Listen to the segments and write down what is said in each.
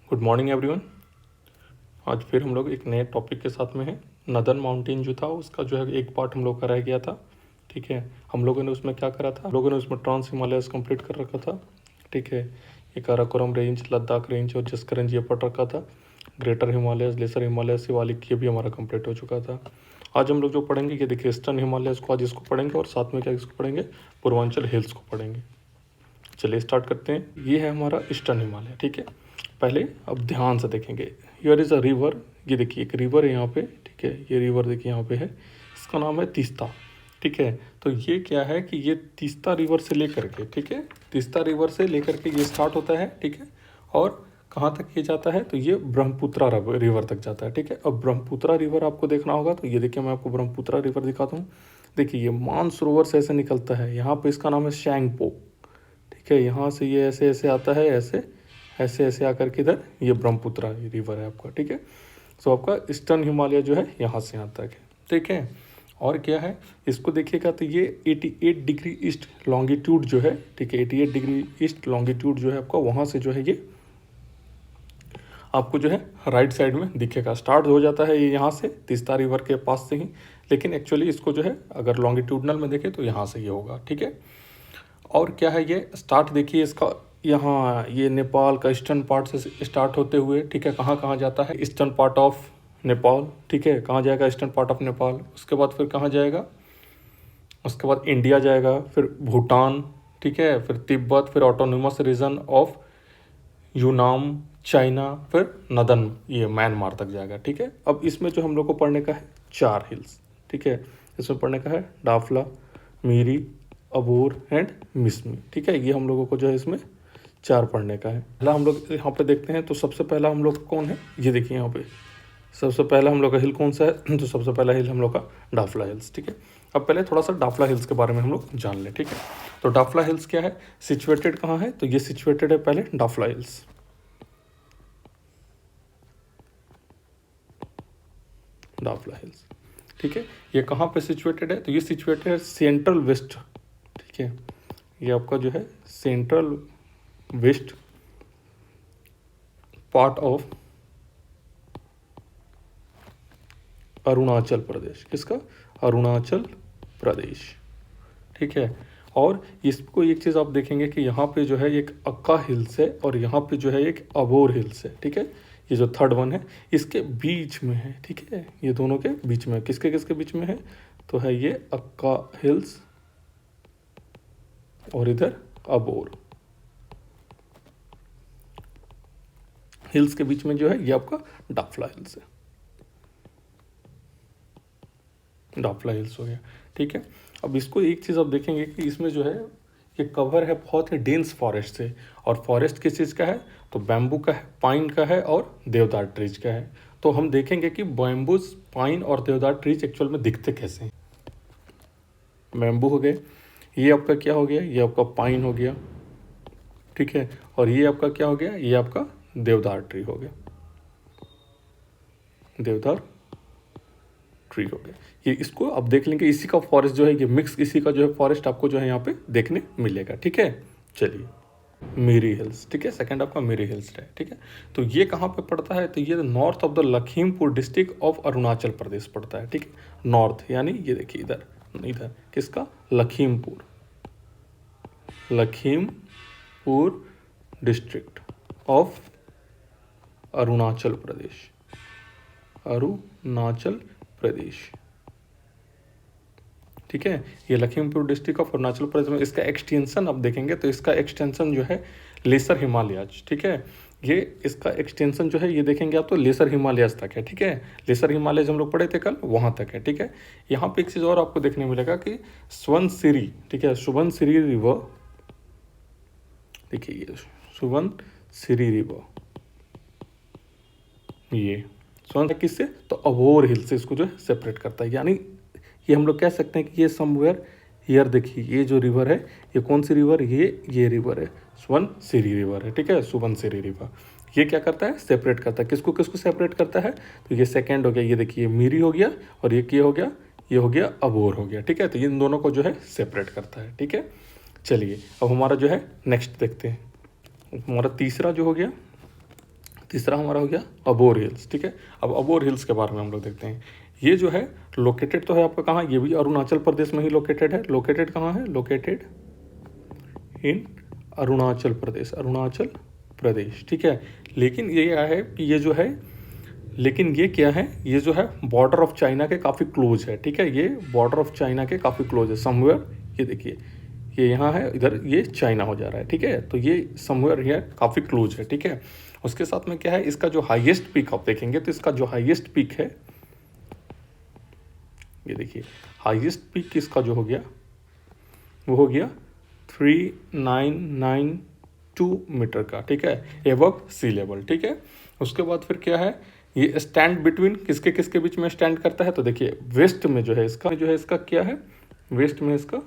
Good morning everyone. आज फिर हम लोग एक नए टॉपिक के साथ में हैं। नदन माउंटेन जो था उसका जो है एक पार्ट हम लोग का रह गया था। ठीक है, हम लोगों ने उसमें क्या करा था, हम लोगों ने उसमें ट्रांस हिमालयस कंप्लीट कर रखा था। ठीक है, ये काराकोरम रेंज, लद्दाख रेंज और जस्करंज ये पढ़ रखा था। ग्रेटर हिमालयस, लेसर हिमालयस, शिवालिक ये भी हमारा कंप्लीट हो चुका था। आज हम लोग जो पढ़ेंगे ये देखिए ईस्टर्न हिमालयस को आज इसको पढ़ेंगे और साथ में क्या इसको पढ़ेंगे, पूर्वांचल हिल्स को पढ़ेंगे। चलिए स्टार्ट करते हैं। ये है हमारा ईस्टर्न हिमालय। ठीक है, पहले अब ध्यान से देखेंगे। हियर इज़ अ रिवर, ये देखिए एक रिवर है यहाँ पे। ठीक है, ये रिवर देखिए यहाँ पे है, इसका नाम है तीस्ता। ठीक है, तो ये क्या है कि ये तीस्ता रिवर से लेकर के, ठीक है, तीस्ता रिवर से लेकर के ये स्टार्ट होता है। ठीक है, और कहाँ तक ये जाता है तो ये ब्रह्मपुत्रा रिवर तक जाता है। ठीक है, अब ब्रह्मपुत्रा रिवर आपको देखना होगा तो ये देखिए मैं आपको ब्रह्मपुत्रा रिवर दिखाता हूँ। देखिए ये मानसरोवर से ऐसे निकलता है, यहाँ पे इसका नाम है शैंगपो। ठीक है, यहाँ से ये ऐसे ऐसे आता है, ऐसे ऐसे ऐसे आकर के इधर ये ब्रह्मपुत्रा रिवर है आपका। ठीक है, सो आपका ईस्टर्न हिमालय जो है यहाँ से यहाँ तक है। ठीक है, और क्या है इसको देखिएगा तो ये 88 डिग्री ईस्ट लॉन्गिट्यूड जो है, ठीक है, 88 डिग्री ईस्ट लॉन्गिट्यूड जो है आपका, वहाँ से जो है ये आपको जो है राइट साइड में दिखेगा। स्टार्ट हो जाता है ये यहाँ से तीस्ता रिवर के पास से ही, लेकिन एक्चुअली इसको जो है अगर लॉन्गिट्यूडनल में देखें तो यहाँ से ये होगा। ठीक है, और क्या है ये स्टार्ट देखिए इसका, यहाँ ये नेपाल का ईस्टर्न पार्ट से स्टार्ट होते हुए, ठीक है, कहाँ कहाँ जाता है, ईस्टर्न पार्ट ऑफ नेपाल। ठीक है, कहाँ जाएगा, ईस्टर्न पार्ट ऑफ नेपाल। उसके बाद फिर कहाँ जाएगा, उसके बाद इंडिया जाएगा, फिर भूटान, ठीक है, फिर तिब्बत, फिर ऑटोनोमस रीजन ऑफ यूनाम, चाइना, फिर नदन, ये म्यांमार तक जाएगा। ठीक है, अब इसमें जो हम लोग को पढ़ने का है 4 हिल्स। ठीक है, इसमें पढ़ने का है डाफला, मीरी, अबोर एंड मिसमी। ठीक है, ये हम लोगों को जो है इसमें 4 पढ़ने का है। पहला हम लोग यहाँ पे देखते हैं तो सबसे पहला हम लोग कौन है, ये देखिए यहाँ पे सबसे पहला हम लोग का हिल कौन सा है, तो सबसे पहला हिल हम लोग का डाफला हिल्स। ठीक है, अब पहले थोड़ा सा डाफला हिल्स के बारे में हम लोग जान लें। ठीक है, तो डाफला हिल्स क्या है, सिचुएटेड कहाँ है, तो ये सिचुएटेड है पहले डाफला हिल्स। डाफला हिल्स, ठीक है, ये कहाँ पे सिचुएटेड है, तो ये सिचुएटेड है सेंट्रल वेस्ट। ठीक है, ये आपका जो है central west part of Arunachal Pradesh. किसका, अरुणाचल प्रदेश। ठीक है, और इसको एक चीज़ आप देखेंगे कि यहाँ पे जो है एक अक्का हिल्स है और यहाँ पे जो है एक अबोर हिल्स है। ठीक है, ये जो थर्ड वन है इसके बीच में है। ठीक है, ये दोनों के बीच में, किसके किसके बीच में है, तो है ये अक्का हिल्स और इधर अबोर हिल्स के बीच में जो है ये आपका डाफला हिल्स है। डाफला हिल्स हो गया। ठीक है, अब इसको एक चीज़ आप देखेंगे कि इसमें जो है ये कवर है बहुत ही डेंस फॉरेस्ट से, और फॉरेस्ट किस चीज़ का है, तो बैम्बू का है, पाइन का है और देवदार ट्रीज का है। तो हम देखेंगे कि बैम्बूज, पाइन और देवदार ट्रीज एक्चुअल में दिखते कैसे हैं। बैम्बू हो गए, ये आपका क्या हो गया, ये आपका पाइन हो गया। ठीक है, और ये आपका क्या हो गया, ये आपका देवदार ट्री हो गया, देवदार ट्री हो गया। ये इसको अब देख लेंगे, इसी का फॉरेस्ट जो है ये मिक्स, इसी का जो है फॉरेस्ट आपको जो है यहाँ पे देखने मिलेगा। ठीक है, चलिए मिरी हिल्स। ठीक है, सेकंड आपका मिरी हिल्स है। ठीक है, तो ये कहाँ पे पड़ता है, तो ये north of the Lakhimpur district of Arunachal Pradesh पड़ता है। ठीक है, नॉर्थ यानी ये देखिए इधर, इधर किसका, लखीमपुर, लखीमपुर डिस्ट्रिक्ट ऑफ अरुणाचल प्रदेश, अरुणाचल प्रदेश। ठीक है, ये लखीमपुर डिस्ट्रिक्ट ऑफ अरुणाचल प्रदेश में इसका एक्सटेंशन आप देखेंगे तो इसका एक्सटेंशन जो है लेसर हिमालयाज। ठीक है, ये इसका एक्सटेंशन जो है ये देखेंगे आप तो लेसर हिमालयाज तक है। ठीक है, लेसर हिमालयाज हम लोग पढ़े थे कल, वहाँ तक है। ठीक है, यहाँ पे एक चीज़ और आपको देखने मिलेगा कि सुबनसिरी, ठीक है, सुबनसिरी रिवर, देखिए ये सुबनसिरी रिवर, ये स्वर्ण किससे, तो अबोर हिल से इसको जो है सेपरेट करता है। यानी ये हम लोग कह सकते हैं कि ये समवेयर हियर, देखिए ये जो रिवर है ये कौन सी रिवर, ये रिवर है सुबनसिरी रिवर है। ठीक है, सुबनसिरी रिवर ये क्या करता है, सेपरेट करता है, किसको किसको सेपरेट करता है, तो ये सेकेंड हो गया, ये देखिए मिरी हो गया, और ये हो गया, ये हो गया अबोर हो गया। ठीक है, तो इन दोनों को जो है सेपरेट करता है। ठीक है, चलिए अब हमारा जो है नेक्स्ट देखते हैं, हमारा तीसरा जो हो गया, तीसरा हमारा हो गया अबोर हिल्स, ठीक है। अब अबोर हिल्स के बारे में हम लोग देखते हैं। ये जो है लोकेटेड तो है आपका कहाँ, ये भी अरुणाचल प्रदेश में ही लोकेटेड है। लोकेटेड कहाँ है, लोकेटेड इन अरुणाचल प्रदेश, अरुणाचल प्रदेश, ठीक है। लेकिन ये क्या है कि ये जो है, लेकिन ये क्या है, ये जो है बॉर्डर ऑफ चाइना के काफ़ी क्लोज है, ठीक है। ये बॉर्डर ऑफ चाइना के काफ़ी क्लोज है समवेयर, ये देखिए ये यहाँ है, इधर ये चाइना हो जा रहा है, ठीक है। तो ये समवेयर ये काफ़ी क्लोज है, ठीक है। उसके साथ में क्या है, इसका जो हाईएस्ट पीक आप देखेंगे तो इसका जो हाईएस्ट पीक है, ये देखिए हाईएस्ट पीक इसका जो हो गया वो हो गया 3992 मीटर का, ठीक है, एबव सी लेवल, ठीक है। उसके बाद फिर क्या है, ये स्टैंड बिटवीन किसके किसके बीच में स्टैंड करता है, तो देखिए वेस्ट में जो है इसका क्या है, वेस्ट में इसका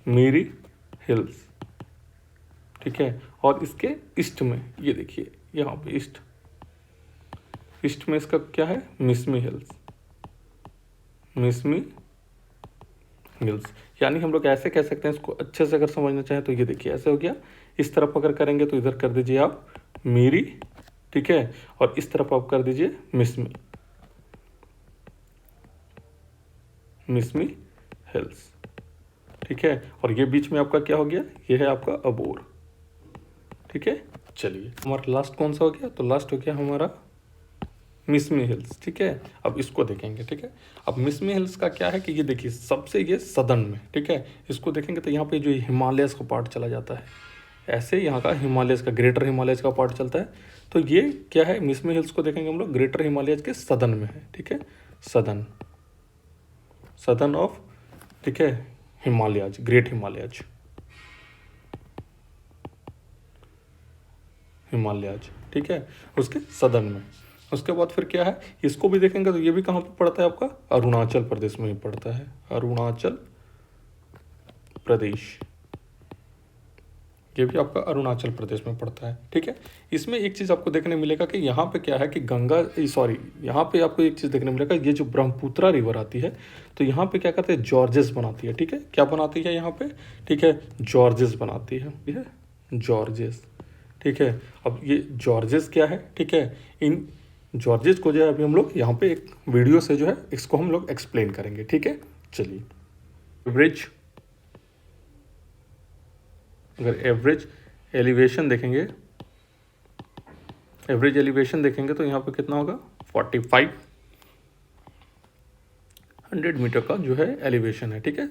मीरी हिल्स, ठीक है। और इसके ईस्ट में ये देखिए यहाँ पे ईस्ट में इसका क्या है, मिसमी हिल्स, मिसमी हिल्स। यानी हम लोग ऐसे कह सकते हैं इसको अच्छे से अगर समझना चाहें तो ये देखिए ऐसे हो गया, इस तरफ अगर करेंगे तो इधर कर दीजिए आप मीरी, ठीक है, और इस तरफ आप कर दीजिए मिसमी, मिसमी हिल्स, ठीक है। और ये बीच में आपका क्या हो गया, ये है आपका अबोर, ठीक है। चलिए हमारा लास्ट कौन सा हो गया, तो लास्ट हो गया हमारा मिसमी हिल्स, ठीक है। अब इसको देखेंगे, ठीक है। अब मिसमी हिल्स का क्या है कि ये देखिए सबसे ये सदर्न में, ठीक है। इसको देखेंगे तो यहाँ पे जो हिमालयस का पार्ट चला जाता है, ऐसे यहाँ का हिमालयस का, ग्रेटर हिमालयस का पार्ट चलता है। तो ये क्या है, मिसमी हिल्स को देखेंगे हम लोग ग्रेटर हिमालयस के सदर्न में है, ठीक है, सदर्न, सदर्न ऑफ, ठीक है, हिमालयज, ग्रेट हिमालयज, हिमालयज, ठीक है, उसके सदर्न में। उसके बाद फिर क्या है, इसको भी देखेंगे तो ये भी कहाँ पे पड़ता है आपका, अरुणाचल प्रदेश में ही पड़ता है, अरुणाचल प्रदेश, ये भी आपका अरुणाचल प्रदेश में पड़ता है, ठीक है। इसमें एक चीज़ आपको देखने मिलेगा कि यहाँ पे क्या है कि यहाँ पे आपको एक चीज़ देखने मिलेगा, ये जो ब्रह्मपुत्रा रिवर आती है तो यहाँ पे क्या करते हैं, जॉर्जेस बनाती है, ठीक है। क्या बनाती है यहाँ पे, ठीक है, जॉर्जेस बनाती है, ठीक है, जॉर्जेस, ठीक है। अब ये जॉर्जेस क्या है, ठीक है, इन जॉर्जेस को जो है अभी हम लोग यहाँ पे एक वीडियो से जो है इसको हम लोग एक्सप्लेन करेंगे, ठीक है। चलिए एवरेज, अगर एवरेज एलिवेशन देखेंगे, एवरेज एलिवेशन देखेंगे तो यहाँ पे कितना होगा, 4500 मीटर का जो है एलिवेशन है, ठीक है।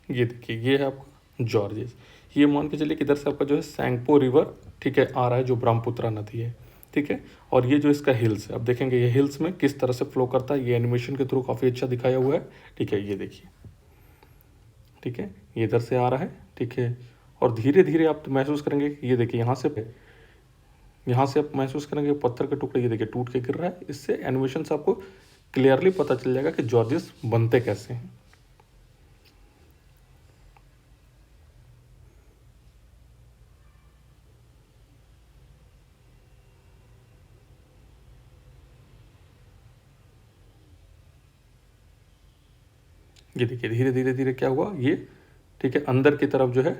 ये देखिए ये है आपका जॉर्जेस, ये मान के चलिए कि इधर से आपका जो है सैंगपो रिवर, ठीक है, आ रहा है जो ब्रह्मपुत्रा नदी है, ठीक है। और ये जो इसका हिल्स है, अब देखेंगे ये हिल्स में किस तरह से फ्लो करता है, ये एनिमेशन के थ्रू काफ़ी अच्छा दिखाया हुआ है, ठीक है। ये देखिए, ठीक है, ये इधर से आ रहा है, ठीक है। और धीरे धीरे आप महसूस करेंगे कि ये देखिए यहाँ से आप महसूस करेंगे पत्थर के टुकड़े ये देखिए टूट के गिर रहा है। इससे एनिमेशन से आपको क्लियरली पता चल जाएगा कि जॉर्जेस बनते कैसे हैं। ये देखिए धीरे धीरे धीरे क्या हुआ ये, ठीक है, अंदर की तरफ जो है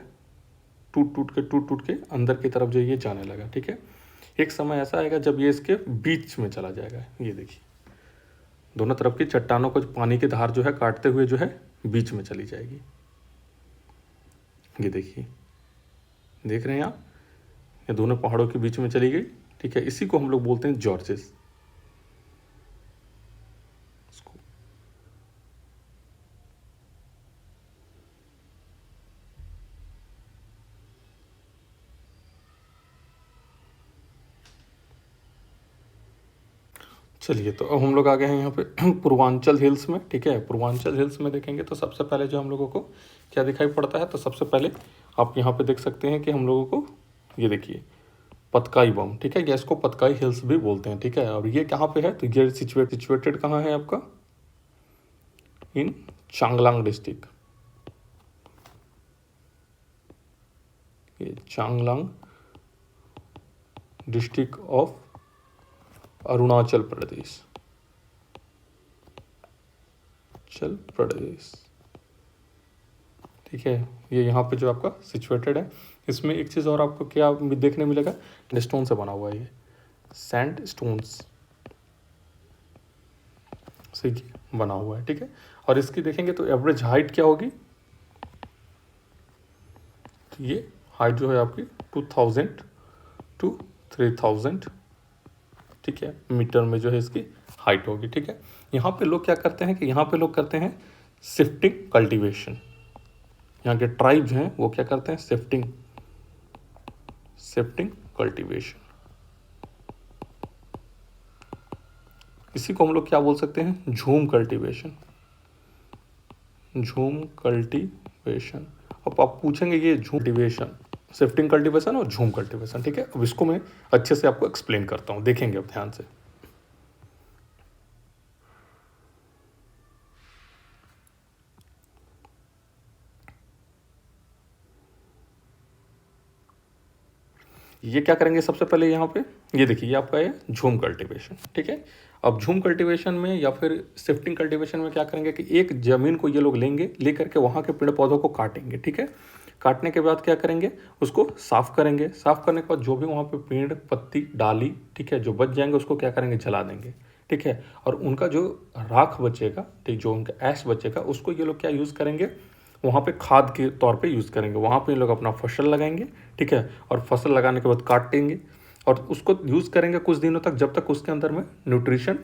टूट टूट के अंदर की तरफ जो ये जाने लगा, ठीक है। एक समय ऐसा आएगा जब ये इसके बीच में चला जाएगा, ये देखिए दोनों तरफ की चट्टानों को पानी की धार जो है काटते हुए जो है बीच में चली जाएगी। ये देखिए, देख रहे हैं आप, ये दोनों पहाड़ों के बीच में चली गई, ठीक है। इसी को हम लोग बोलते हैं जॉर्जेस। चलिए तो अब हम लोग आ गए हैं यहाँ पे पूर्वांचल हिल्स में, ठीक है। पूर्वांचल हिल्स में देखेंगे तो सबसे पहले जो हम लोगों को क्या दिखाई पड़ता है, तो सबसे पहले आप यहाँ पे देख सकते हैं कि हम लोगों को ये देखिए पतकाई बम, ठीक है, या इसको पतकाई हिल्स भी बोलते हैं, ठीक है। और ये कहाँ पे है, तो ये सिचुएटेड कहाँ है आपका, इन चांगलांग डिस्ट्रिक्ट, ये चांगलांग डिस्ट्रिक्ट ऑफ अरुणाचल प्रदेश, चल प्रदेश, ठीक है। ये यहाँ पे जो आपका सिचुएटेड है, इसमें एक चीज़ और आपको क्या देखने मिलेगा, स्टोन से बना हुआ है ये, सैंड स्टोन्स से बना हुआ है, ठीक है। और इसकी देखेंगे तो एवरेज हाइट क्या होगी, तो ये हाइट जो है आपकी 2000 टू 3000, ठीक है, मीटर में जो है इसकी हाइट होगी, ठीक है। यहाँ पे लोग क्या करते हैं कि यहाँ पे लोग करते हैं शिफ्टिंग कल्टीवेशन। यहाँ के ट्राइब्स हैं वो क्या करते हैं, शिफ्टिंग कल्टीवेशन। इसी को हम लोग क्या बोल सकते हैं, झूम कल्टीवेशन, झूम कल्टीवेशन। अब आप पूछेंगे ये झूम कल्टीवेशन, शिफ्टिंग कल्टीवेशन और झूम कल्टीवेशन, ठीक है। अब इसको मैं अच्छे से आपको एक्सप्लेन करता हूँ, देखेंगे अब ध्यान से। ये क्या करेंगे सबसे पहले, यहाँ पे ये देखिए, ये आपका है झूम कल्टीवेशन, ठीक है। अब झूम कल्टीवेशन में या फिर शिफ्टिंग कल्टीवेशन में क्या करेंगे कि एक ज़मीन को ये लोग लेंगे, लेकर के वहाँ के पेड़ पौधों को काटेंगे, ठीक है। काटने के बाद क्या करेंगे, उसको साफ़ करेंगे, साफ़ करने के बाद जो भी वहाँ पे पेड़ पत्ती डाली, ठीक है, जो बच जाएंगे उसको क्या करेंगे, जला देंगे, ठीक है। और उनका जो राख बचेगा, ठीक, जो उनका ऐश बचेगा, उसको ये लोग क्या यूज़ करेंगे, वहाँ पे खाद के तौर पे यूज़ करेंगे। वहाँ पे लोग अपना फसल लगाएंगे, ठीक है, और फसल लगाने के बाद काटेंगे और उसको यूज़ करेंगे कुछ दिनों तक, जब तक उसके अंदर में न्यूट्रिशन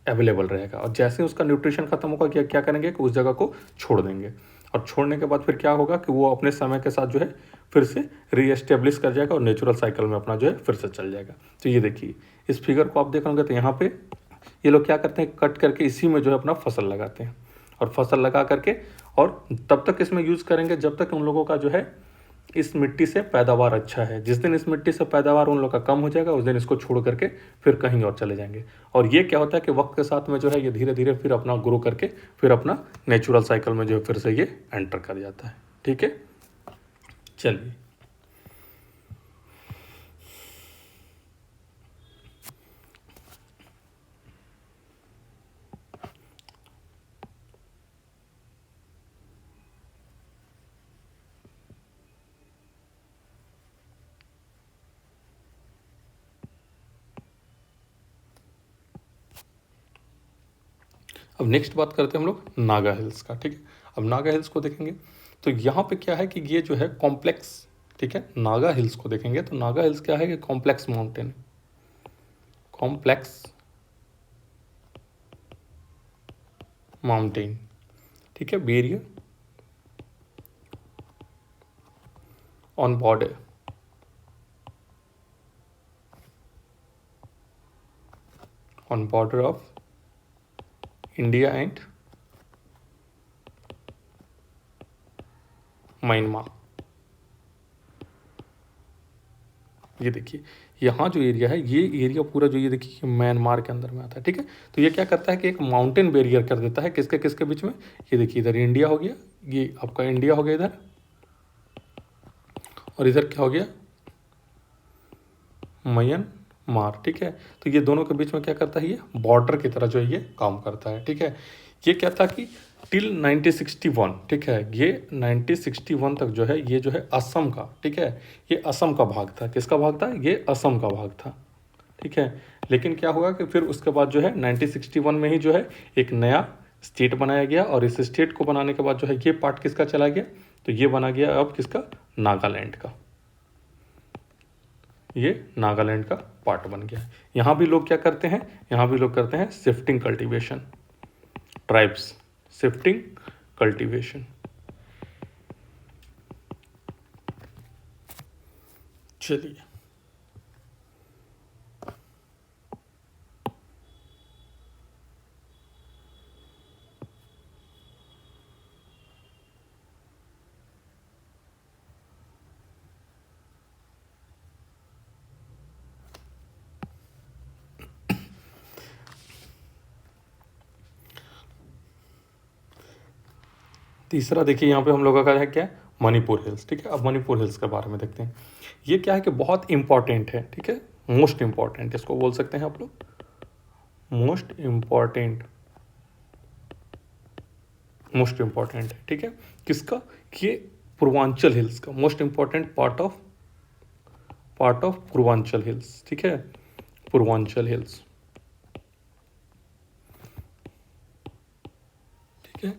अवेलेबल रहेगा। और जैसे ही उसका न्यूट्रिशन खत्म होगा, क्या करेंगे कि उस जगह को छोड़ देंगे। और छोड़ने के बाद फिर क्या होगा कि वो अपने समय के साथ जो है फिर से रीएस्टेब्लिश कर जाएगा और नेचुरल साइकिल में अपना जो है फिर से चल जाएगा। तो ये देखिए, इस फिगर को आप देख होंगे, तो यहाँ पे ये लोग क्या करते हैं, कट करके इसी में जो है अपना फसल लगाते हैं। और फसल लगा करके और तब तक इसमें यूज़ करेंगे जब तक उन लोगों का जो है इस मिट्टी से पैदावार अच्छा है। जिस दिन इस मिट्टी से पैदावार उन लोग का कम हो जाएगा, उस दिन इसको छोड़ करके फिर कहीं और चले जाएंगे। और ये क्या होता है कि वक्त के साथ में जो है ये धीरे धीरे फिर अपना ग्रो करके फिर अपना नेचुरल साइकिल में जो है फिर से ये एंटर कर जाता है, ठीक है। चलिए, अब नेक्स्ट बात करते हैं हम लोग नागा हिल्स का, ठीक है। अब नागा हिल्स को देखेंगे तो यहाँ पे क्या है कि ये जो है कॉम्प्लेक्स, ठीक है, नागा हिल्स को देखेंगे तो नागा हिल्स क्या है कि कॉम्प्लेक्स माउंटेन, कॉम्प्लेक्स माउंटेन, ठीक है, barrier on border, on border of India and Myanmar. ये देखिए, यहाँ जो एरिया है, ये एरिया पूरा जो ये देखिए म्यांमार के अंदर में आता है, ठीक है। तो ये क्या करता है कि एक माउंटेन बैरियर कर देता है, किसके किसके बीच में, ये देखिए इधर इंडिया हो गया, ये आपका इंडिया हो गया इधर, और इधर क्या हो गया, म्यांमार, ठीक है। तो ये दोनों के बीच में क्या करता है, ये बॉर्डर की तरह जो है ये काम करता है, ठीक है। ये क्या था कि टिल 1961, ठीक है, ये 1961 तक जो है ये जो है असम का, ठीक है, ये असम का भाग था। किसका भाग था, ये असम का भाग था, ठीक है। लेकिन क्या हुआ कि फिर उसके बाद जो है 1961 में ही जो है एक नया स्टेट बनाया गया, और इस स्टेट को बनाने के बाद जो है ये पार्ट किसका चला गया, तो ये बना गया अब किसका, नागालैंड का। ये नागालैंड का पार्ट बन गया। यहाँ भी लोग क्या करते हैं, यहाँ भी लोग करते हैं shifting cultivation, tribes shifting cultivation. चलिए, तीसरा देखिए यहाँ पे हम लोगों का है क्या, मणिपुर हिल्स, ठीक है। अब मणिपुर हिल्स के बारे में देखते हैं। ये क्या है कि बहुत इंपॉर्टेंट है, ठीक है, मोस्ट इंपॉर्टेंट इसको बोल सकते हैं आप लोग, मोस्ट इंपॉर्टेंट, मोस्ट इंपॉर्टेंट है, ठीक है। किसका, ये पूर्वांचल हिल्स का, most important part of Purvanchal hills, ठीक है, पूर्वांचल हिल्स, ठीक है।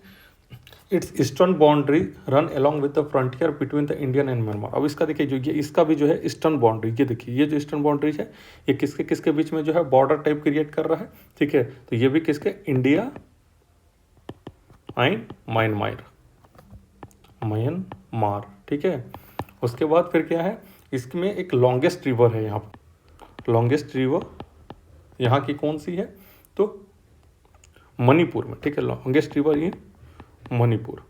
It's eastern boundary run along with the frontier between the Indian and Myanmar. अब इसका देखिए, जो ये इसका भी जो है ईस्टर्न बाउंड्री, ये देखिए, ये जो ईस्टर्न बाउंड्री है ये किसके किसके बीच में जो है बॉर्डर टाइप क्रिएट कर रहा है, ठीक है। तो ये भी किसके, इंडिया एंड म्यांमार, ठीक है। उसके बाद फिर क्या है, इसमें एक लॉन्गेस्ट रिवर है यहाँ पर, लॉन्गेस्ट रिवर यहाँ की कौन सी है, तो मणिपुर में, ठीक है, लॉन्गेस्ट रिवर ये मणिपुर,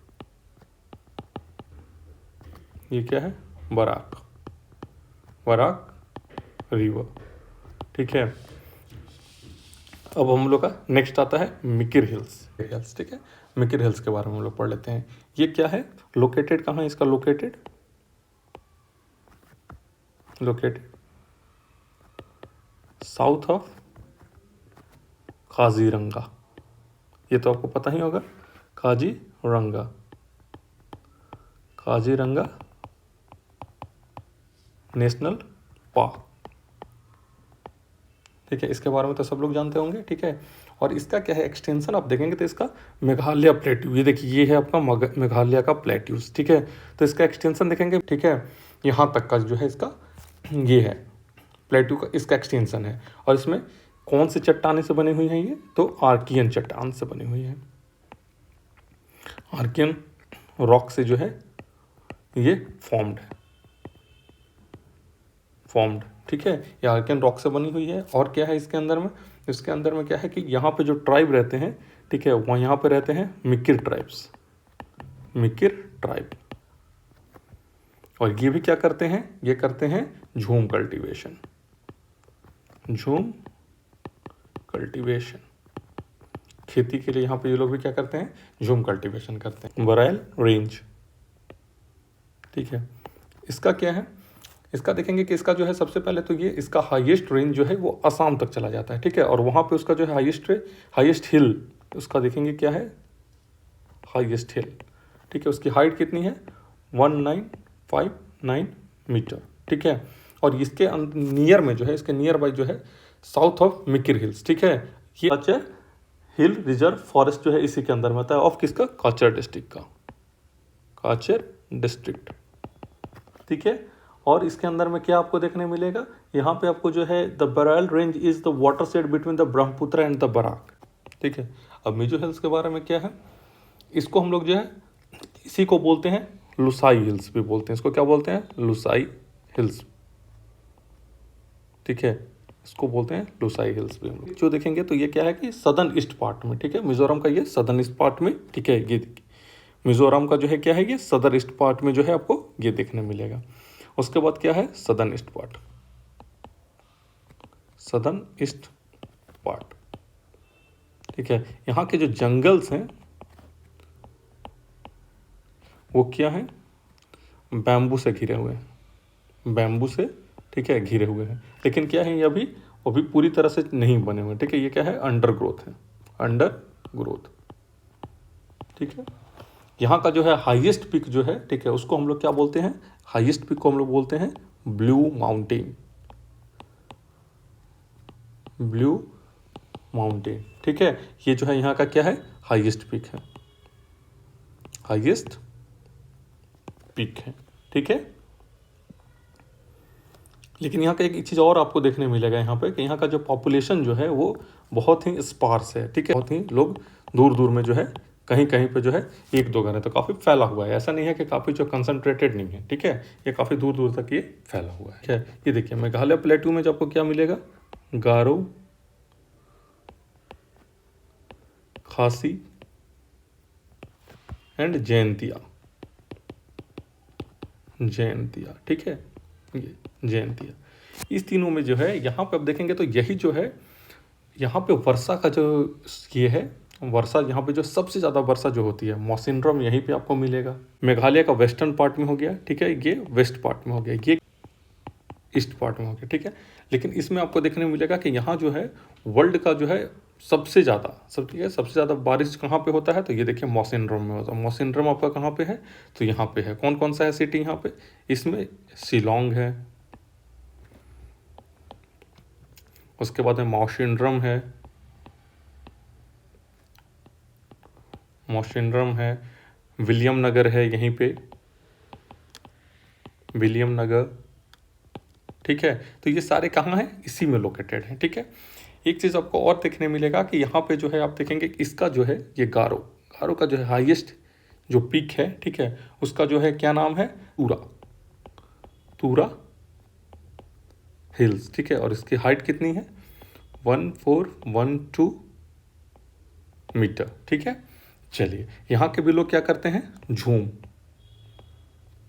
ये क्या है, बराक रिवर, ठीक है। अब हम लोग का नेक्स्ट आता है मिकिर हिल्स, ठीक है। मिकिर हिल्स के बारे में हम लोग पढ़ लेते हैं। ये क्या है, लोकेटेड कहाँ है इसका, लोकेटेड साउथ ऑफ काजीरंगा, ये तो आपको पता ही होगा, काजीरंगा नेशनल पार्क, ठीक है। इसके बारे में तो सब लोग जानते होंगे, ठीक है। और इसका क्या है एक्सटेंशन, आप देखेंगे तो इसका मेघालय प्लेट्यू, ये देखिए ये है आपका मेघालय का प्लेट्यूज, ठीक है। तो इसका एक्सटेंशन देखेंगे, ठीक है, यहाँ तक का जो है इसका ये है प्लेट्यू का, इसका एक्सटेंशन है। और इसमें कौन सी चट्टाने से बनी हुई है ये, तो आर्कियन चट्टान से बनी हुई है, आर्कियन रॉक से जो है ये फॉर्म्ड, ठीक है। ये आर्कियन रॉक से बनी हुई है। और क्या है इसके अंदर में, इसके अंदर में क्या है कि यहाँ पे जो ट्राइब रहते हैं, ठीक है, वहाँ यहाँ पे रहते हैं मिकिर ट्राइब। और ये भी क्या करते हैं, ये करते हैं झूम कल्टीवेशन, खेती के लिए यहाँ पे ये लोग भी क्या करते हैं, झूम कल्टीवेशन करते हैं। बराइल रेंज, ठीक है। इसका क्या है, इसका देखेंगे कि इसका जो है सबसे पहले तो ये इसका हाईएस्ट रेंज जो है वो असम तक चला जाता है, ठीक है। और वहाँ पे उसका जो है हाईएस्ट हिल उसका देखेंगे क्या है, हाईएस्ट हिल, ठीक है। उसकी हाइट कितनी है, 1959 मीटर, ठीक है। और इसके नियर में जो है, इसके नियर बाई जो है साउथ ऑफ मिकिर हिल्स, ठीक है। ये काचर हिल रिजर्व फॉरेस्ट जो है इसी के अंदर में आता है, ऑफ किसका, काचर डिस्ट्रिक्ट, ठीक है। और इसके अंदर में क्या आपको देखने मिलेगा, यहाँ पे आपको जो है the Barail range is the watershed between the Brahmaputra and the Barak, ठीक है। अब मिजो हिल्स के बारे में क्या है, इसको हम लोग जो है इसी को बोलते हैं लुसाई हिल्स भी बोलते हैं, इसको क्या बोलते हैं, लुसाई हिल्स, ठीक है, इसको बोलते हैं लुसाई हिल्स भी हम लोग। जो देखेंगे तो ये क्या है कि सदर्न ईस्ट पार्ट में, ठीक है, मिजोरम का ये सदर्न ईस्ट पार्ट में, ठीक है। ये मिजोरम का जो है क्या है, ये सदर्न ईस्ट पार्ट में जो है आपको ये देखने मिलेगा। उसके बाद क्या है, सदर्न ईस्ट पार्ट, ठीक है। यहाँ के जो जंगल्स हैं वो क्या है, बैम्बू से घिरे हुए हैं, ठीक है, घिरे हुए हैं। लेकिन क्या है, ये अभी पूरी तरह से नहीं बने हुए, ठीक है। ये क्या है, अंडर ग्रोथ, ठीक है। यहाँ का जो है हाईएस्ट पिक जो है, ठीक है, उसको हम लोग क्या बोलते हैं, हाईएस्ट पिक को हम लोग बोलते हैं ब्लू माउंटेन, ठीक है। ये जो है यहाँ का क्या है, हाईएस्ट पिक है, ठीक है। लेकिन यहाँ का एक चीज़ और आपको देखने मिलेगा यहाँ पे कि यहाँ का जो पॉपुलेशन जो है वो बहुत ही स्पार्स है, ठीक है। बहुत ही लोग दूर दूर में जो है कहीं कहीं पे जो है एक दो घर है, तो काफ़ी फैला हुआ है, ऐसा नहीं है कि काफ़ी जो कंसंट्रेटेड नहीं है, ठीक है। ये काफ़ी दूर दूर तक ये फैला हुआ है, ठीक है। ये देखिए मेघालय प्लेट्यू में जो आपको क्या मिलेगा, गारो, खासी एंड जैंतिया, ठीक है, ये जैंतिया, इस तीनों में जो है यहाँ पे आप देखेंगे तो यही जो है यहाँ पे वर्षा का जो ये है, वर्षा यहाँ पे जो सबसे ज़्यादा वर्षा जो होती है मौसिनराम यहीं पे आपको मिलेगा। मेघालय का वेस्टर्न पार्ट में हो गया, ठीक है, ये वेस्ट पार्ट में हो गया, ये ईस्ट पार्ट में हो गया, ठीक है। लेकिन इसमें आपको देखने मिलेगा कि यहाँ जो है वर्ल्ड का जो है सबसे ज़्यादा ठीक है, सबसे ज़्यादा बारिश कहाँ पे होता है, तो ये देखिए मौसिनराम में होता है। मौसिनराम आपका कहाँ पे है, तो यहाँ पे है। कौन कौन सा है सिटी यहाँ पे, इसमें शिलोंग है, उसके बाद में मौसिनराम है, मौसिनराम है, विलियम नगर है यहीं पे, विलियम नगर, ठीक है। तो ये सारे कहाँ हैं, इसी में लोकेटेड हैं, ठीक है। एक चीज़ आपको और देखने मिलेगा कि यहाँ पे जो है आप देखेंगे इसका जो है ये गारो, गारो का जो है हाईएस्ट जो पीक है, ठीक है, उसका जो है क्या नाम है, तूरा, तूरा हिल्स, ठीक है। और इसकी हाइट कितनी है, 1412 मीटर, ठीक है। चलिए, यहाँ के भी लोग क्या करते हैं, झूम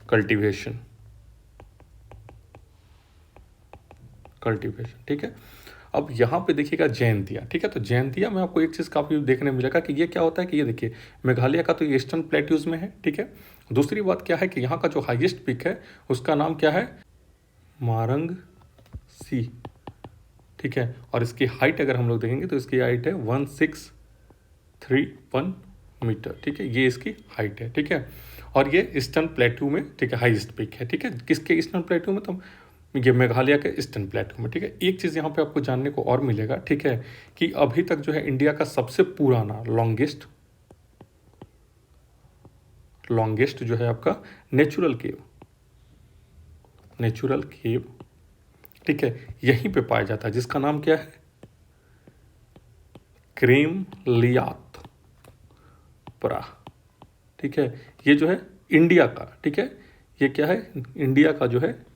कल्टीवेशन, ठीक है। अब यहाँ पे देखिएगा जैंतिया, ठीक है। तो जैंतिया में आपको एक चीज़ काफ़ी देखने मिलेगा कि ये क्या होता है कि ये देखिए मेघालय का तो ये ईस्टर्न प्लेट्यूज में है, ठीक है। दूसरी बात क्या है कि यहाँ का जो हाईएस्ट पीक है उसका नाम क्या है, मारंग सी, ठीक है। और इसकी हाइट अगर हम लोग देखेंगे तो इसकी हाइट है 1631 मीटर, ठीक है। ये इसकी हाइट है, ठीक है। और ये ईस्टर्न प्लेट्यू में, ठीक है, हाईएस्ट पीक है, ठीक है। किसके ईस्टर्न प्लेट्यू में, तो ये मेघालय के ईस्टर्न प्लेट्यू में, ठीक है। एक चीज़ यहाँ पे आपको जानने को और मिलेगा, ठीक है, कि अभी तक जो है इंडिया का सबसे पुराना लॉन्गेस्ट जो है आपका नेचुरल केव, ठीक है, यहीं पे पाया जाता है, जिसका नाम क्या है, क्रेमलियात परा, ठीक है। ये जो है इंडिया का, ठीक है, ये क्या है, इंडिया का जो है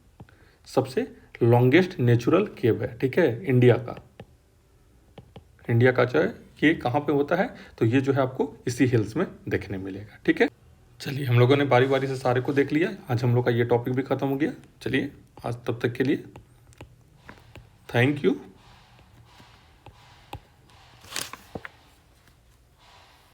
सबसे लॉन्गेस्ट नेचुरल केव है, ठीक है, इंडिया का जो है ये कहाँ पे होता है, तो ये जो है आपको इसी हिल्स में देखने मिलेगा, ठीक है। चलिए, हम लोगों ने बारी बारी से सारे को देख लिया, आज हम लोग का ये टॉपिक भी खत्म हो गया। चलिए, आज तब तक के लिए थैंक यू।